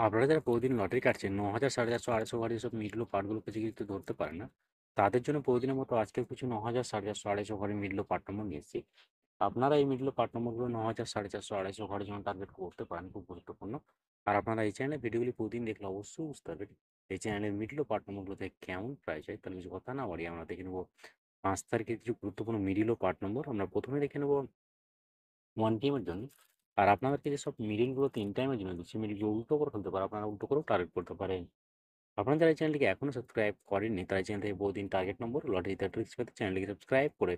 আপনারা যারা প্রতিদিন লটারি কাটছেন ৯,০০০, ৪,৫০০, ২৫০ ঘর এসব মিডল পার্টগুলোকে যেহেতু ধরতে পারেন না, তাদের জন্য প্রতিদিনের মতো আজকেও কিছু ৯,০০০, ৪,৫০০, ২৫০ ঘরের মিডল পার্ট নম্বর নিয়ে এসেছি। আপনারা এই মিডল পার্ট নম্বরগুলো ৯,০০০, ৪,৫০০, ২৫০ ঘরের জন্য টার্গেট করতে পারেন, খুব গুরুত্বপূর্ণ। আর আপনারা এই চ্যানেলে ভিডিওগুলি প্রতিদিন দেখলে অবশ্যই বুঝতে পারবেন এই চ্যানেলের মিডল পার্ট নম্বরগুলোতে কেমন প্রাইস হয়। তাহলে কিছু কথা না বাড়িয়ে আমরা দেখে নেবো ৫ তারিখের কিছু গুরুত্বপূর্ণ মিডিল ও পার্ট নম্বর। আমরা প্রথমে দেখে নেবো 1 PM এর জন্য। আর আপনাদেরকে যেসব মিডিলগুলো ৩ টাইমের জন্য দিচ্ছি, মিডিলগুলো উল্টো করে ফেলতে পারে, আপনারা উল্টো করেও টার্গেট করতে পারেন। আপনারা যারা এই চ্যানেলটিকে এখনও সাবস্ক্রাইব করেননি, তারা এই চ্যানেল থেকে বহুদিন টার্গেট নম্বর লটারিতে ট্রিক্স পেতে চ্যানেলটিকে সাবস্ক্রাইব করে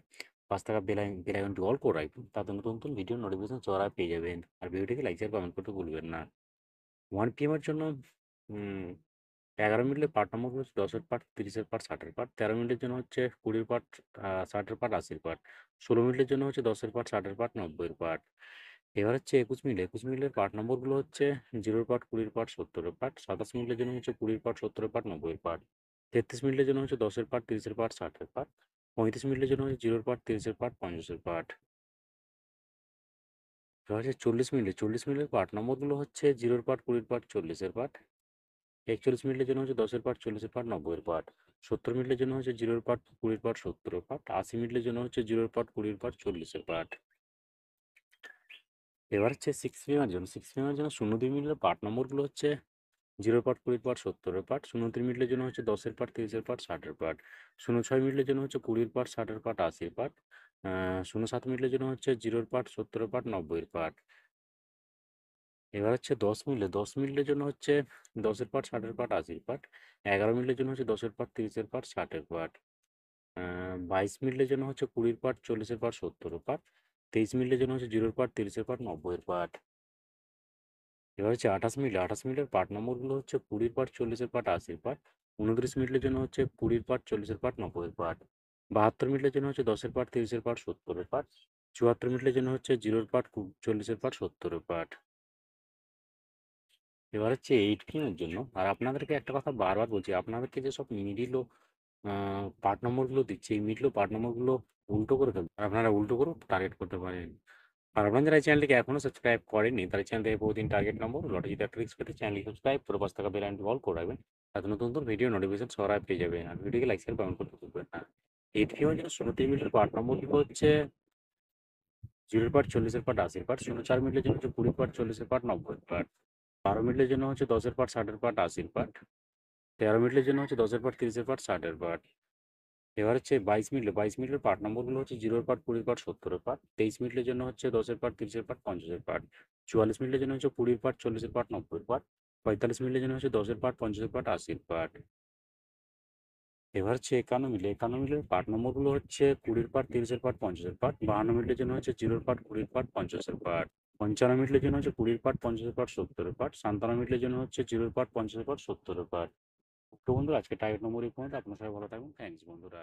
৫ টাকা বেল আইকনটি অল করে রাখবেন। তাতে নতুন নতুন ভিডিও নোটিফিকেশন চড়া পেয়ে যাবেন। আর ভিডিওটিকে লাইক শেয়ার কমেন্ট করতে ভুলবেন না। 1 PM এর জন্য 11 মিনিটের পার্ট নম্বর হচ্ছে 10-এর পার্ট, 30-এর পার্ট, 60-এর পার্ট। 13 মিনিটের জন্য হচ্ছে 20-এর পার্ট, 60-এর পার্ট, 80-র পার্ট। 16 মিনিটের জন্য হচ্ছে 10-এর পার্ট, 60-এর পার্ট, 90-এর পার্ট। এবার হচ্ছে 21 মিনিটের পার্ট নম্বরগুলো হচ্ছে 0-এর পার্ট, 20-এর পার্ট, 70-এর পার্ট। 27 মিনিটের জন্য হচ্ছে 20-এর পার্ট, 70-এর পার্ট, 90-এর পার্ট। 33 মিনিটের জন্য হচ্ছে 10-এর পার্ট, 30-এর পার্ট, 60-এর পার্ট। 35 মিনিটের জন্য হচ্ছে 0-এর পার্ট, 30-এর পার্ট, 50-এর পার্ট। এবার হচ্ছে 40 মিনিটের পার্ট নম্বরগুলো হচ্ছে 0-এর পার্ট, 20-এর পার্ট, 40-এর পার্ট। 41 মিনিটের জন্য হচ্ছে 10-এর পার্ট, 40-এর পার্ট, 90-এর পার্ট। 70 মিনিটের জন্য হচ্ছে 0-এর পার্ট, 20-এর পার্ট, 70-এর পার্ট। 80 মিনিটের জন্য হচ্ছে 0-এর পার্ট, 20-এর পার্ট, 40-এর পার্ট। এবার হচ্ছে 6 PM এর জন্য 6 PM এর জন্য 0-2 মিনিটের পার্ট নম্বরগুলো হচ্ছে 0-এর পার্ট, 20-এর পার্ট, 70-এর পার্ট। 0-3 মিনিটের জন্য হচ্ছে 10-এর পার্ট, 30-এর পার্ট, 60-এর পার্ট। 0-6 মিনিটের জন্য হচ্ছে 20-এর পার্ট, 60-এর পার্ট, 80-এর পার্ট। 0-7 মিনিটের জন্য হচ্ছে 0-এর পার্ট, 70-এর পার্ট, 90-এর পার্ট। এবার হচ্ছে 10 মিনিটের জন্য হচ্ছে 10-এর পার্ট, 60-এর পার্ট, 80-এর পার্ট। 11 মিনিটের জন্য হচ্ছে 10-এর পার্ট, 30-এর পার্ট, 60-এর পার্ট। 22 মিনিটের জন্য হচ্ছে 20-এর পার্ট, 40-এর পার্ট, 70-এর পার্ট। 23 মিনিটের জন্য হচ্ছে 0-এর পার্ট, 30-এর পার্ট, 90-এর পার্ট। এবার হচ্ছে 28 মিনিটের পার্ট নম্বরগুলো হচ্ছে 20-এর পার্ট, 40-এর পার্ট, 80-এর পার্ট। 29 মিনিটের জন্য হচ্ছে 20-এর পার্ট, 40-এর পার্ট, 90-এর পার্ট। 72 মিনিটের জন্য হচ্ছে 10-এর পার্ট, 30-এর পার্ট, 70-এর পার্ট। 74 মিনিটের জন্য হচ্ছে 0-এর পার্ট, 40-এর পার্ট, 70-এর পার্ট। এবার হচ্ছে 8 PM এর জন্য। আর আপনাদেরকে একটা কথা বারবার বলছি, আপনাদেরকে যেসব মিডিল ও পার্ট নম্বরগুলো দিচ্ছি, এই মিডল ও পার্ট নম্বরগুলো উল্টো করে ফেলবেন। আপনারা উল্টো করেও টার্গেট করতে পারেন। আর আপনারা যারা এই চ্যানেলটিকে এখনো সাবস্ক্রাইব করেননি, তারা এই চ্যানেল থেকে প্রতিদিন টার্গেট নম্বর লটারি জিতার ট্রিক্স পেতে চ্যানেলটি সাবস্ক্রাইব করে ৫ টাকা বেল আইকনটি অল করে রাখবেন। তাতে নতুন নতুন ভিডিও নোটিফিকেশন সরাসরি পেয়ে যাবেন। আর ভিডিওকে লাইক শেয়ার কমেন্ট করতে ভুলবেন না। 8 PM এর জন্য 0-3 মিনিটের পার্ট নম্বরগুলো হচ্ছে 0-এর পার্ট, 40-এর পার্ট, 80-এর পার্ট। 0-4 মিনিটের জন্য হচ্ছে 20-এর পার্ট, 40-এর পার্ট, 90-এর পার্ট। 12 মিনিটের জন্য হচ্ছে 10-এর পার্ট, 60-এর পার্ট, 80-এর পার্ট। 13 মিনিটের জন্য হচ্ছে 10-এর পার্ট, 30-এর পার্ট, 60-এর পার্ট। এবার হচ্ছে 22 মিনিটের পার্ট নম্বরগুলো হচ্ছে 0-এর পার্ট, 20-এর পার্ট, 70-এর পার্ট। 23 মিনিটের জন্য হচ্ছে 10-এর পার্ট, 30-এর পার্ট, 50-এর পার্ট। 44 মিনিটের জন্য হচ্ছে 20-এর পার্ট, 40-এর পার্ট, 90-এর পার্ট। 45 মিনিটের জন্য হচ্ছে 10-এর পার্ট, 50-এর পার্ট, 80-এর পার্ট। এবার হচ্ছে 51 মিনিটের পার্ট নম্বরগুলো হচ্ছে 20-এর পার্ট, 30-এর পার্ট, 50-এর পার্ট। 52 মিনিটের জন্য হচ্ছে 0-এর পার্ট, 20-এর পার্ট, 50-এর পার্ট। 55 মিনিটের জন্য হচ্ছে 20-এর পার্ট, 50-এর পার্ট, 70-এর পার্ট। 57 মিনিটের জন্য হচ্ছে 0-এর পার্ট, 50-এর পার্ট, 70-এর পার্ট। তো বন্ধুরা, আজকে টার্গেট নম্বর এই পর্যন্ত। আপনার সবাই ভালো থাকবেন। থ্যাংকস বন্ধুরা।